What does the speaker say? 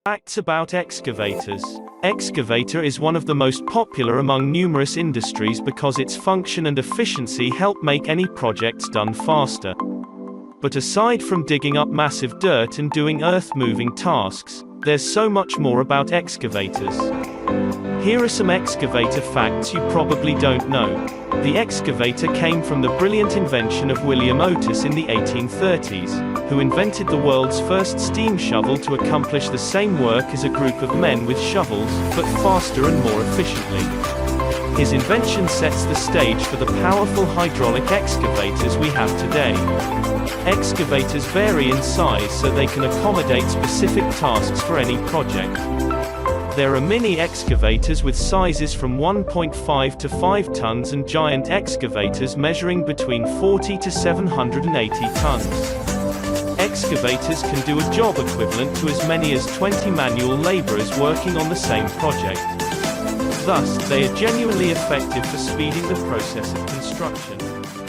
Facts about excavators. Excavator is one of the most popular among numerous industries because its function and efficiency help make any projects done faster. But aside from digging up massive dirt and doing earth-moving tasks, there's so much more about excavators. Here are some excavator facts you probably don't know. The excavator came from the brilliant invention of William Otis in the 1830s, who invented the world's first steam shovel to accomplish the same work as a group of men with shovels, but faster and more efficiently. His invention sets the stage for the powerful hydraulic excavators we have today. Excavators vary in size so they can accommodate specific tasks for any project. There are mini excavators with sizes from 1.5 to 5 tons and giant excavators measuring between 40 to 780 tons. Excavators can do a job equivalent to as many as 20 manual laborers working on the same project. Thus, they are genuinely effective for speeding the process of construction.